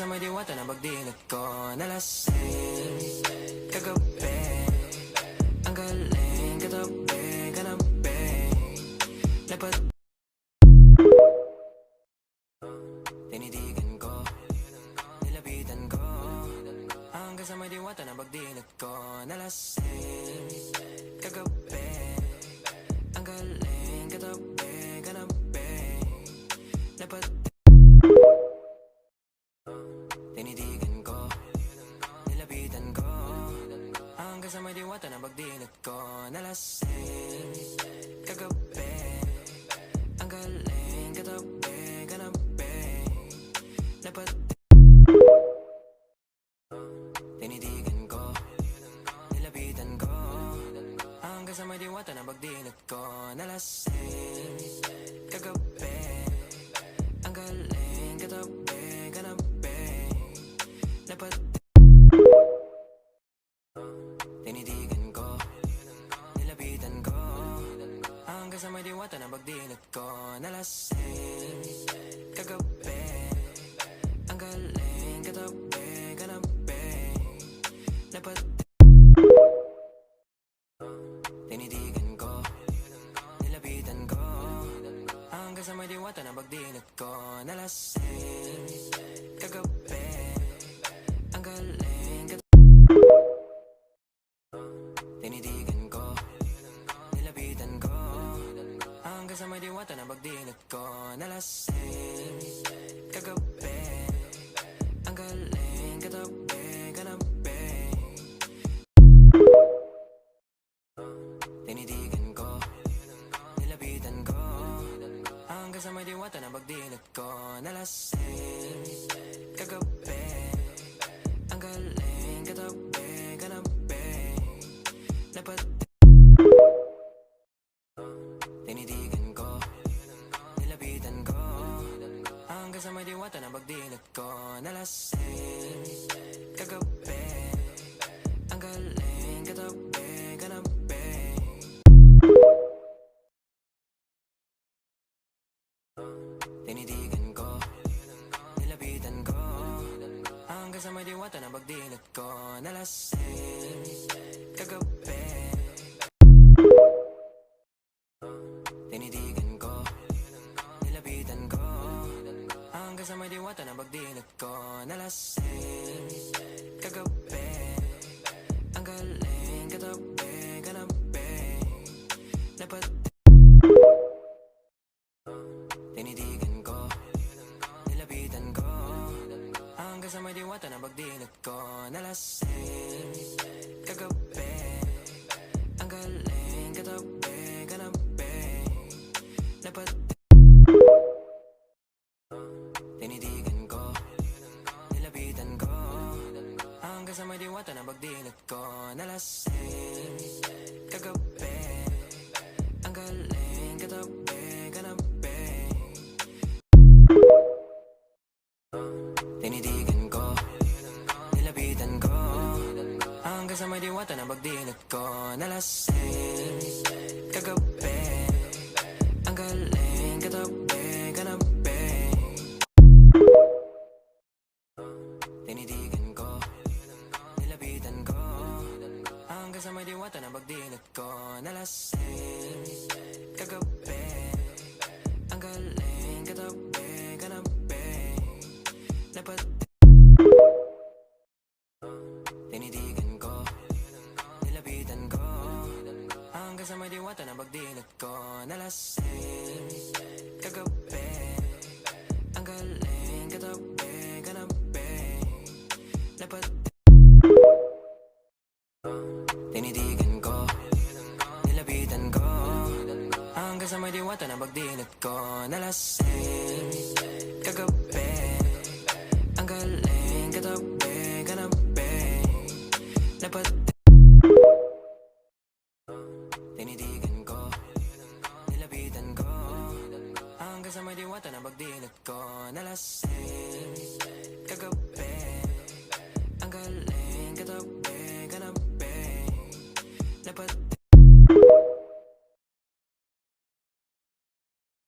sa may diwata na pagdinat ko na lasing kagabi. Ang galing katabi, kanabi dapat tinidigan ko, nilapitan ko hanggang sa may diwata na pagdinat ko na lasing kagabi. Ang galing katabi, kanabi dapat tinidigan ko, nilapitan ko hanggang sa may diwata na pagdinat ko na lasing kagabi. Ang galing katabi, kanabi dapat tinidigan ko, nilapitan ko hanggang sa may diwata na pagdinat ko na lasing kagabi. Ang galing katabi, kanabi dapat tinidigan ko, nilapitan ko hanggang sa may diwata na pagdinat ko na lasing kagabi. Ang galing katabi, kanabi dapat tinidigan ko, nilapitan ko hanggang sa may diwata na pagdinat ko na lasing kagabi. Ang galing tinidigan ko, nilapitan ko hanggang sa may diwata na pagdinat ko na lasing kagabi. Ang galing katabi, kanabi tinidigan ko, nilapitan ko hanggang sa may diwata na pagdinat ko na lasing kagabi. Ang galing katabi, kanabi dapat tinidigan ko, nilapitan ko hanggang sa may diwata na pagdinat ko na lasing kagabi. Ang galing katabi, kanabi tinidigan ko, nilapitan ko hanggang sa may diwata na pagdinat ko na lasing kagabi. Tinidigan ko, nilapitan ko hanggang sa may diwata na pagdinat ko na lasing kagabi. Ang galing katabi, kanabi dapat tinidigan ko, nilapitan ko hanggang sa may diwata na pagdinat ko na lasing kagabi. Ang galing katabi, kanabi dapat tinidigan ko, nilapitan ko hanggang sa may diwata na pagdinat ko na lasing kagabi. Ang galing katabi, kanabi tinidigan ko, nilapitan ko hanggang sa may diwata na pagdinat ko na lasing kagabi. Ang galing katabi, kanabi tinidigan ko, nilapitan ko hanggang sa may diwata na pagdinat ko na lasing kagabi. Ang galing katabi, kanabi dapat tinidigan ko, nilapitan ko hanggang sa may diwata na pagdinat ko na lasing kagabi. Ang galing katabi, kanabi dapat tinidigan ko, nilapitan ko hanggang sa may diwata na pagdinat ko na lasing kagabi. Ang galing katabi, kanabi dapat tinidigan ko, nilapitan ko hanggang sa may diwata na pagdinat ko na lasing kagabi. Ang galing katabi, kanabi dapat